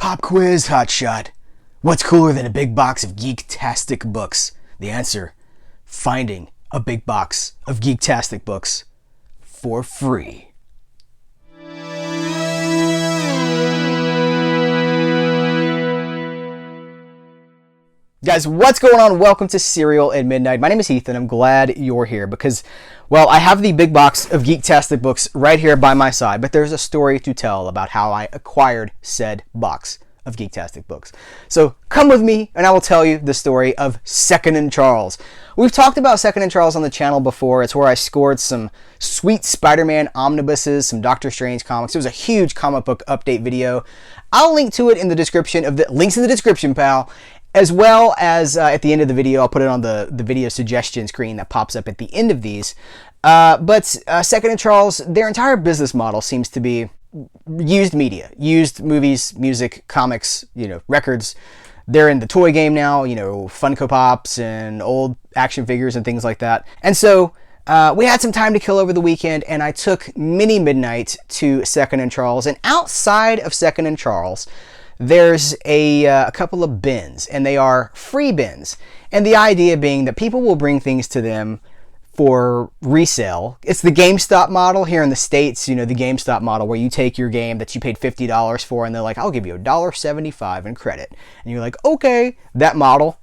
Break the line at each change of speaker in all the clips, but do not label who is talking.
Pop quiz, hotshot. What's cooler than a big box of Geek-tastic books? The answer, finding a big box of Geek-tastic books for free. Guys, what's going on? Welcome to Serial at Midnight. My name is Heath, and I'm glad you're here because, well, I have the big box of Geek-tastic books right here by my side, but there's a story to tell about how I acquired said box of Geek-tastic books. So come with me, and I will tell you the story of Second & Charles. We've talked about Second & Charles on the channel before. It's where I scored some sweet Spider-Man omnibuses, some Doctor Strange comics. It was a huge comic book update video. I'll link to it in the description of the links in the description, pal. As well as at the end of the video, I'll put it on the video suggestion screen that pops up at the end of these. But Second & Charles, their entire business model seems to be used media, used movies, music, comics, records. They're in the toy game now, Funko Pops and old action figures and things like that. And so we had some time to kill over the weekend, and I took mini midnight to Second & Charles. And outside of Second & Charles, there's a couple of bins, and they are free bins. And the idea being that people will bring things to them for resale. It's the GameStop model here in the States, the GameStop model where you take your game that you paid $50 for and they're like, I'll give you $1.75 in credit. And you're like, okay, that model.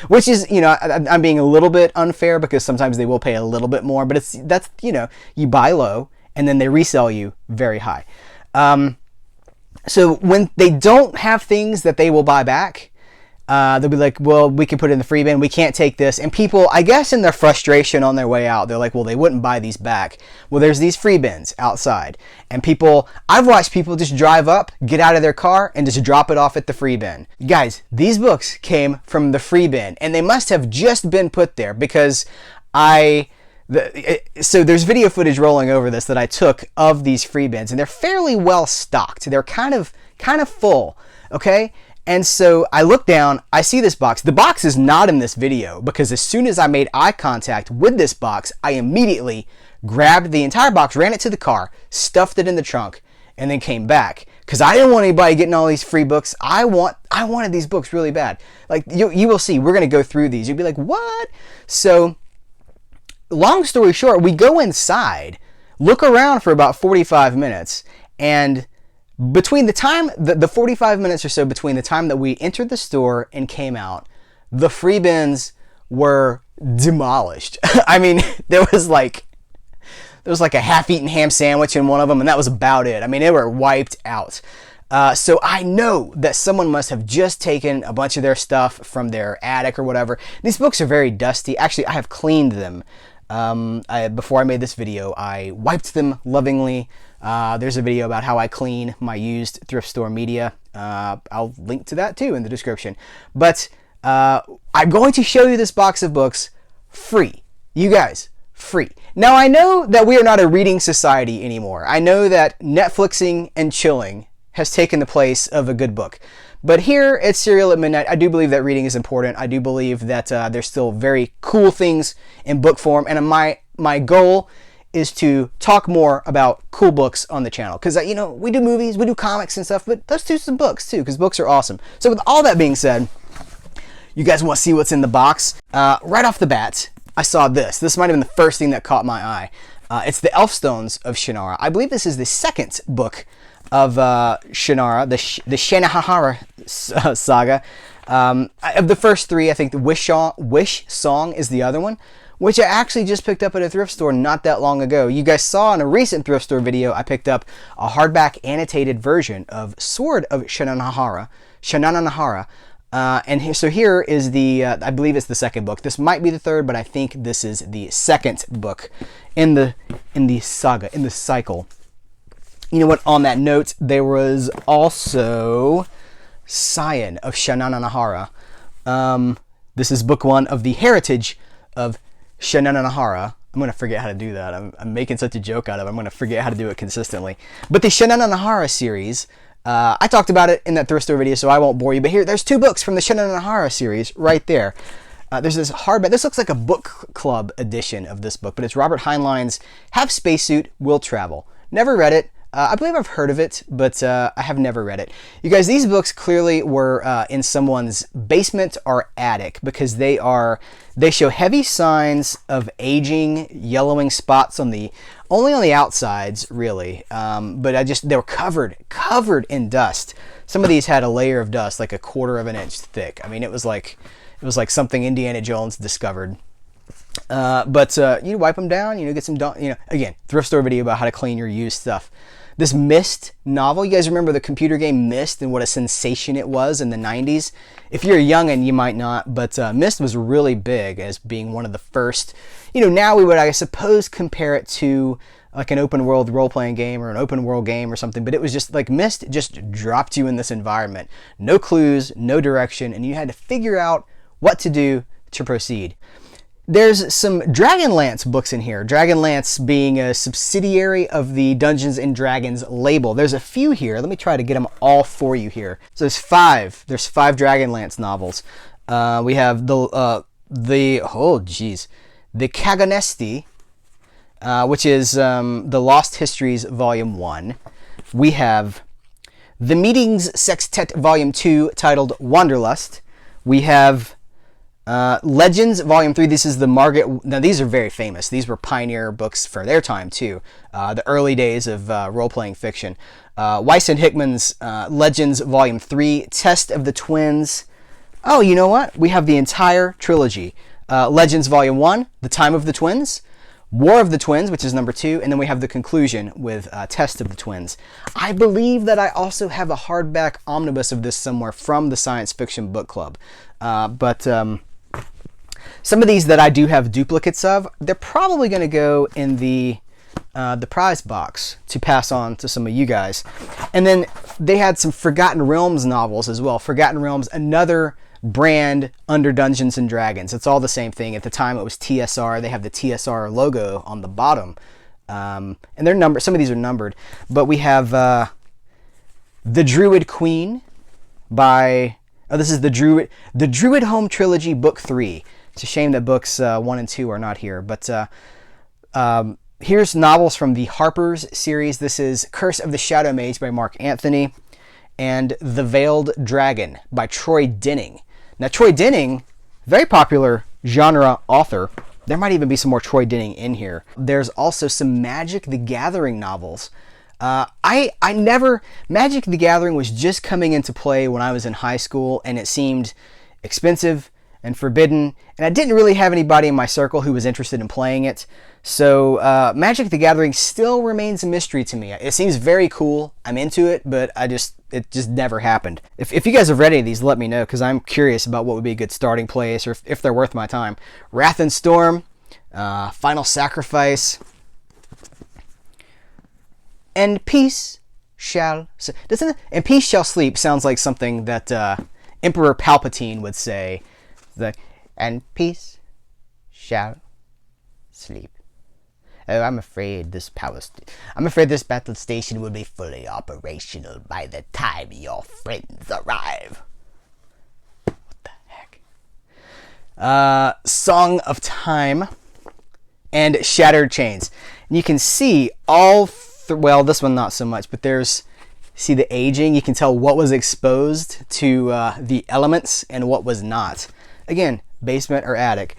Which is, I'm being a little bit unfair because sometimes they will pay a little bit more, but that's you buy low and then they resell you very high. So when they don't have things that they will buy back, they'll be like, well, we can put it in the free bin. We can't take this. And people, I guess in their frustration on their way out, they're like, well, they wouldn't buy these back. Well, there's these free bins outside. And I've watched people just drive up, get out of their car, and just drop it off at the free bin. Guys, these books came from the free bin. And they must have just been put there because so there's video footage rolling over this that I took of these free bins, and they're fairly well stocked. They're kind of full, okay? And so I look down, I see this box. The box is not in this video because as soon as I made eye contact with this box, I immediately grabbed the entire box, ran it to the car, stuffed it in the trunk, and then came back because I didn't want anybody getting all these free books. I wanted these books really bad. Like you will see, we're gonna go through these. You'll be like, what? So long story short, we go inside, look around for about 45 minutes, and between the time, the 45 minutes or so between the time that we entered the store and came out, the free bins were demolished. I mean, there was like a half-eaten ham sandwich in one of them, and that was about it. I mean, they were wiped out. So I know that someone must have just taken a bunch of their stuff from their attic or whatever. These books are very dusty. Actually, I have cleaned them. Before I made this video, I wiped them lovingly. There's a video about how I clean my used thrift store media. I'll link to that too in the description. But I'm going to show you this box of books free. You guys, free. Now I know that we are not a reading society anymore. I know that Netflixing and chilling has taken the place of a good book. But here at Serial at Midnight, I do believe that reading is important. I do believe that there's still very cool things in book form. And my goal is to talk more about cool books on the channel. Because, we do movies, we do comics and stuff, but let's do some books too, because books are awesome. So with all that being said, you guys want to see what's in the box? Right off the bat, I saw this. This might have been the first thing that caught my eye. It's the Elfstones of Shannara. I believe this is the second book of Shannara, the Shannara saga. Of the first three, I think the Wish Song is the other one, which I actually just picked up at a thrift store not that long ago. You guys saw in a recent thrift store video, I picked up a hardback annotated version of Sword of Shannara. So here is I believe it's the second book. This might be the third, but I think this is the second book in the saga, in the cycle. You know what, on that note, there was also Scion of Shannara. This is book one of the Heritage of Shannara. I'm going to forget how to do that. I'm making such a joke out of it. I'm going to forget how to do it consistently. But the Shannara series, I talked about it in that thrift store video, so I won't bore you. But there's two books from the Shannara series right there. There's this hardback. This looks like a book club edition of this book, but it's Robert Heinlein's Have Spacesuit, Will Travel. Never read it. I believe I've heard of it, but I have never read it. You guys, these books clearly were in someone's basement or attic, because they show heavy signs of aging, yellowing spots only on the outsides, really. But they were covered in dust. Some of these had a layer of dust like a quarter of an inch thick. I mean, it was like something Indiana Jones discovered. But you wipe them down, get some, again, thrift store video about how to clean your used stuff. This Myst novel, you guys remember the computer game Myst and what a sensation it was in the 90s? If you're a youngin', you might not, but Myst was really big as being one of the first. Now we would, I suppose, compare it to like an open world role-playing game or an open world game or something, but it was just like Myst just dropped you in this environment. No clues, no direction, and you had to figure out what to do to proceed. There's some Dragonlance books in here. Dragonlance being a subsidiary of the Dungeons & Dragons label. There's a few here. Let me try to get them all for you here. So there's five. There's 5 Dragonlance novels. We have the Kaganesti, which is the Lost Histories Volume 1. We have the Meetings Sextet Volume 2, titled Wanderlust. We have Legends Volume 3. This is the Margaret. Now these are very famous. These were pioneer books for their time too. The early days of role-playing fiction. Weiss and Hickman's Legends Volume 3, Test of the Twins. Oh, you know what? We have the entire trilogy. Legends Volume 1, The Time of the Twins. War of the Twins, which is number 2, and then we have the conclusion with Test of the Twins. I believe that I also have a hardback omnibus of this somewhere from the Science Fiction Book Club. But some of these that I do have duplicates of, they're probably going to go in the prize box to pass on to some of you guys. And then they had some Forgotten Realms novels as well. Forgotten Realms, another brand under Dungeons & Dragons. It's all the same thing. At the time it was TSR. They have the TSR logo on the bottom. And they're numbered. Some of these are numbered. But we have The Druid Queen by... Oh, this is the Druid Home Trilogy, Book 3. It's a shame that books 1 and 2 are not here. But here's novels from the Harper's series. This is Curse of the Shadow Mage by Mark Anthony, and The Veiled Dragon by Troy Denning. Now, Troy Denning, very popular genre author. There might even be some more Troy Denning in here. There's also some Magic the Gathering novels. Magic the Gathering was just coming into play when I was in high school, and it seemed expensive and forbidden, and I didn't really have anybody in my circle who was interested in playing it. So Magic the Gathering still remains a mystery to me. It seems very cool. I'm into it, but it just never happened. If you guys have read any of these, let me know, because I'm curious about what would be a good starting place, or if they're worth my time. Wrath and Storm, Final Sacrifice, and Peace Shall... And Peace Shall Sleep sounds like something that Emperor Palpatine would say. And peace shall sleep. Oh, I'm afraid this battle station will be fully operational by the time your friends arrive. What the heck? Song of Time and Shattered Chains. And you can see all... well, this one not so much, but see the aging. You can tell what was exposed to the elements and what was not. Again, basement or attic.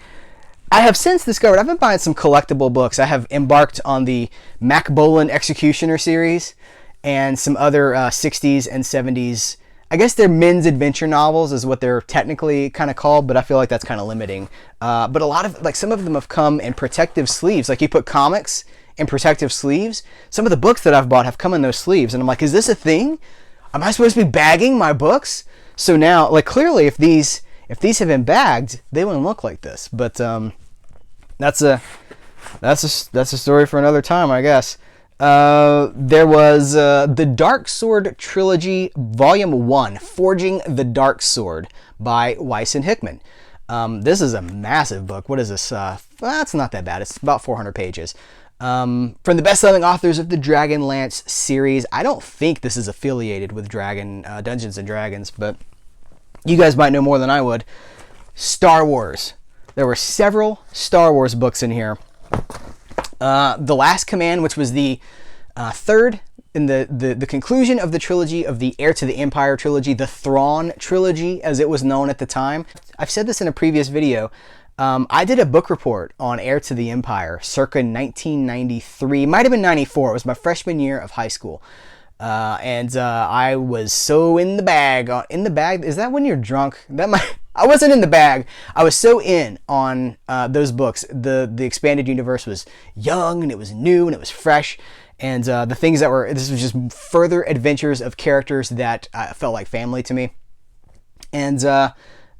I have since discovered, I've been buying some collectible books. I have embarked on the Mac Bolan Executioner series and some other 60s and 70s. I guess they're men's adventure novels is what they're technically kind of called, but I feel like that's kind of limiting. But a lot of, like, some of them have come in protective sleeves. Like, you put comics in protective sleeves. Some of the books that I've bought have come in those sleeves, and I'm like, is this a thing? Am I supposed to be bagging my books? So now, like, clearly if these have been bagged, they wouldn't look like this. But that's a story for another time, I guess. There was the Dark Sword Trilogy, Volume 1, Forging the Dark Sword by Weiss and Hickman. This is a massive book. What is this? It's not that bad. It's about 400 pages. From the best-selling authors of the Dragonlance series. I don't think this is affiliated with Dungeons & Dragons, but you guys might know more than I would. Star Wars. There were several Star Wars books in here. The Last Command, which was the third the conclusion of the trilogy of the Heir to the Empire trilogy, the Thrawn trilogy, as it was known at the time. I've said this in a previous video. I did a book report on Heir to the Empire circa 1993, might have been 94. It was my freshman year of high school. And I was so in the bag. In the bag? Is that when you're drunk? I wasn't in the bag. I was so in on those books. The expanded universe was young, and it was new, and it was fresh. And the things that were, this was just further adventures of characters that felt like family to me. And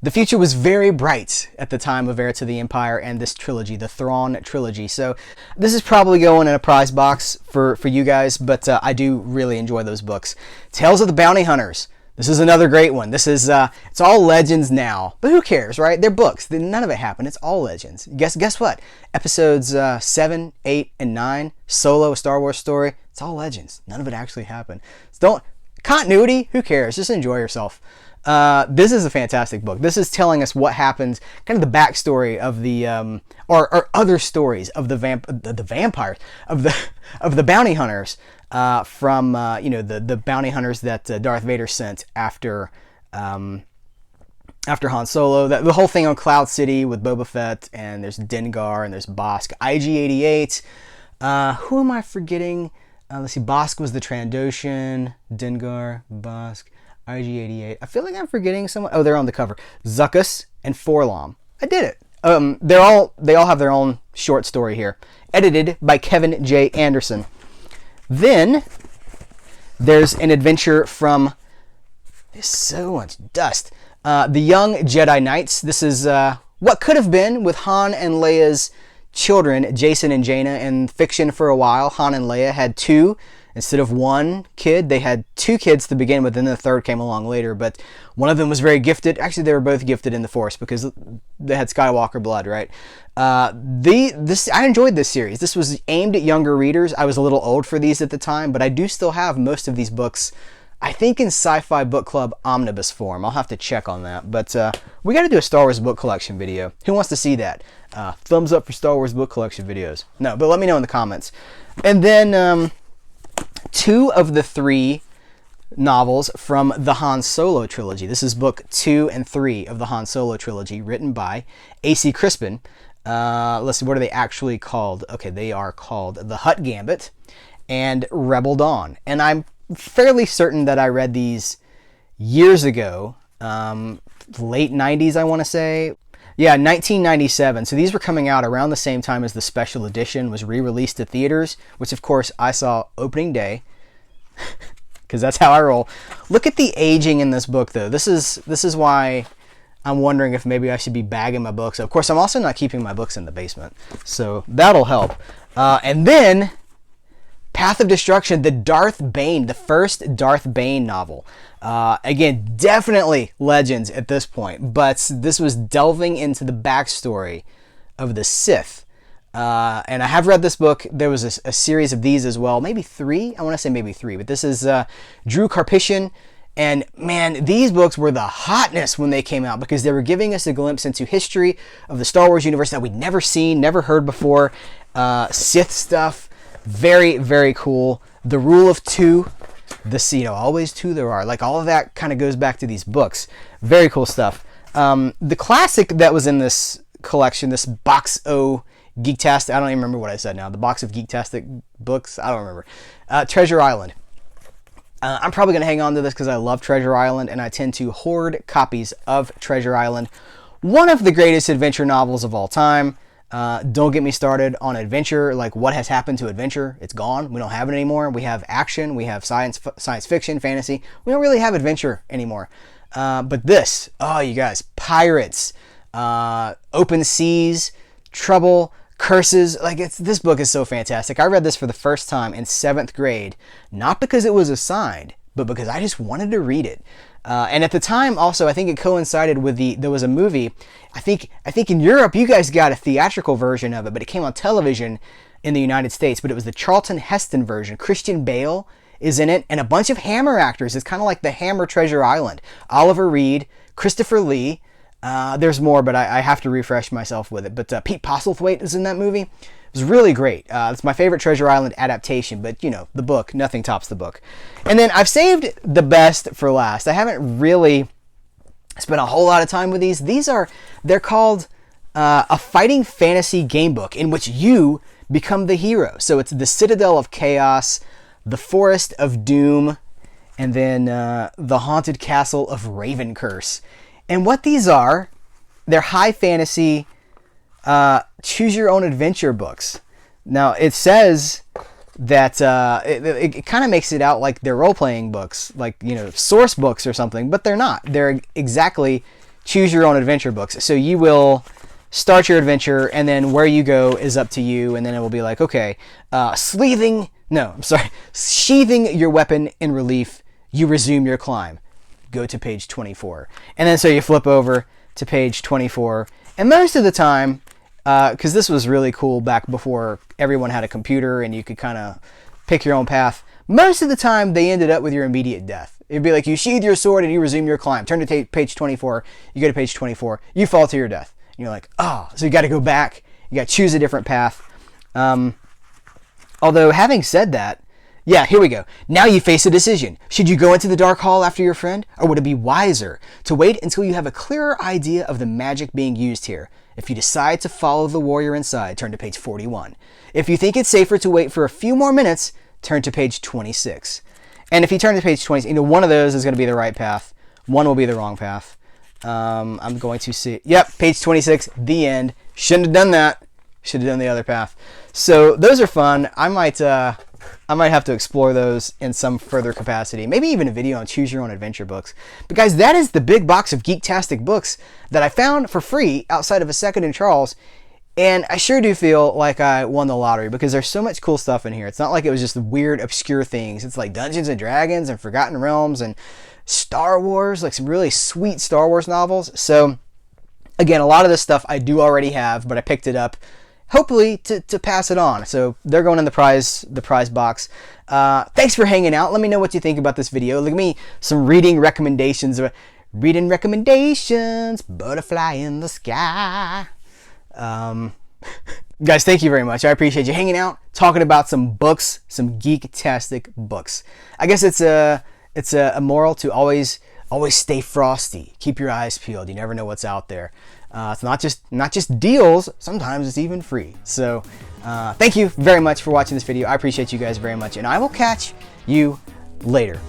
the future was very bright at the time of Heir to the Empire and this trilogy, the Thrawn trilogy. So this is probably going in a prize box for you guys, but I do really enjoy those books. Tales of the Bounty Hunters. This is another great one. This is, it's all legends now, but who cares, right? They're books. None of it happened. It's all legends. Guess what? Episodes 7, 8, and 9, Solo, a Star Wars story, it's all legends. None of it actually happened. Continuity, who cares? Just enjoy yourself. This is a fantastic book. This is telling us what happened, kind of the backstory of the, or other stories of the vampires, of the bounty hunters, from the bounty hunters that Darth Vader sent after Han Solo. The whole thing on Cloud City with Boba Fett, and there's Dengar, and there's Bosk, IG-88. Who am I forgetting? Let's see. Bosk was the Trandoshan. Dengar, Bosk, IG-88. I feel like I'm forgetting someone. Oh, they're on the cover. Zuckuss and Forlom. I did it. They all have their own short story here, edited by Kevin J. Anderson. Then there's an adventure from, there's so much dust. The Young Jedi Knights. This is what could have been with Han and Leia's children, Jason and Jaina. In fiction for a while, Han and Leia had two. Instead of one kid, they had two kids to begin with, and the third came along later. But one of them was very gifted. Actually, they were both gifted in the Force because they had Skywalker blood, right? I enjoyed this series. This was aimed at younger readers. I was a little old for these at the time, but I do still have most of these books, I think, in Sci-Fi Book Club omnibus form. I'll have to check on that. But we got to do a Star Wars book collection video. Who wants to see that? Thumbs up for Star Wars book collection videos. No, but let me know in the comments. And then two of the three novels from the Han Solo trilogy. This is book 2 and 3 of the Han Solo trilogy, written by A.C. Crispin. Let's see, what are they actually called? Okay, they are called The Hutt Gambit and Rebel Dawn. And I'm fairly certain that I read these years ago, late 90s, I want to say. Yeah, 1997. So these were coming out around the same time as the special edition was re-released to theaters, which of course I saw opening day, because that's how I roll. Look at the aging in this book, though. This is why I'm wondering if maybe I should be bagging my books. Of course, I'm also not keeping my books in the basement, so that'll help. And then Path of Destruction, the first Darth Bane novel. Again, definitely legends at this point, but this was delving into the backstory of the Sith. And I have read this book. There was a series of these as well, maybe 3. I want to say maybe 3, but this is Drew Karpyshyn. And man, these books were the hotness when they came out because they were giving us a glimpse into history of the Star Wars universe that we'd never seen, never heard before. Sith stuff. Very, very cool. The Rule of Two, always two there are. Like, all of that kind of goes back to these books. Very cool stuff. The classic that was in this collection, this box O Geek-tastic, I don't even remember what I said now. The box of Geek-tastic books, I don't remember. Treasure Island. I'm probably going to hang on to this because I love Treasure Island, and I tend to hoard copies of Treasure Island. One of the greatest adventure novels of all time. Don't get me started on adventure. Like, what has happened to adventure? It's gone. We don't have it anymore. We have action. We have science fiction, fantasy. We don't really have adventure anymore. But this, oh, you guys, pirates, open seas, trouble, curses. Like, this book is so fantastic. I read this for the first time in 7th grade, not because it was assigned, but because I just wanted to read it. And at the time, also, I think it coincided with there was a movie. I think in Europe, you guys got a theatrical version of it, but it came on television in the United States. But it was the Charlton Heston version. Christian Bale is in it, and a bunch of Hammer actors. It's kind of like the Hammer Treasure Island. Oliver Reed, Christopher Lee, There's more, but I have to refresh myself with it. But Pete Postlethwaite is in that movie. It was really great. It's my favorite Treasure Island adaptation, but you know, the book, nothing tops the book. And then I've saved the best for last. I haven't really spent a whole lot of time with these. They're called a fighting fantasy game book in which you become the hero. So it's the Citadel of Chaos, the Forest of Doom, and then the Haunted Castle of Ravencurse. And what these are, they're high fantasy, choose your own adventure books. Now it says that it kind of makes it out like they're role-playing books, like, you know, source books or something, but they're not. They're exactly choose your own adventure books. So you will start your adventure, and then where you go is up to you, and then it will be like, okay, sheathing your weapon in relief, you resume your climb. Go to page 24. And then so you flip over to page 24, and most of the time, because this was really cool back before everyone had a computer and you could kind of pick your own path, most of the time they ended up with your immediate death. It'd be like you sheathe your sword and you resume your climb. Turn to page 24, you go to page 24, you fall to your death. And you're like, oh, so you got to go back, you got to choose a different path. Although having said that, yeah, here we go. Now you face a decision. Should you go into the Dark Hall after your friend, or would it be wiser to wait until you have a clearer idea of the magic being used here? If you decide to follow the warrior inside, turn to page 41. If you think it's safer to wait for a few more minutes, turn to page 26. And if you turn to page 20, you know, one of those is going to be the right path. One will be the wrong path. I'm going to see. Yep, page 26, the end. Shouldn't have done that. Should have done the other path. So those are fun. I might have to explore those in some further capacity. Maybe even a video on choose your own adventure books. But guys, that is the big box of Geek-tastic books that I found for free outside of a Second and Charles. And I sure do feel like I won the lottery because there's so much cool stuff in here. It's not like it was just weird, obscure things. It's like Dungeons and Dragons and Forgotten Realms and Star Wars, like some really sweet Star Wars novels. So again, a lot of this stuff I do already have, but I picked it up hopefully to pass it on. So they're going in the prize box. Thanks for hanging out. Let me know what you think about this video. Look at me, some reading recommendations. Butterfly in the sky. Guys, thank you very much. I appreciate you hanging out, talking about some books, some Geek-tastic books. I guess it's a moral to always stay frosty. Keep your eyes peeled. You never know what's out there. It's not just deals. Sometimes it's even free. So thank you very much for watching this video. I appreciate you guys very much, and I will catch you later.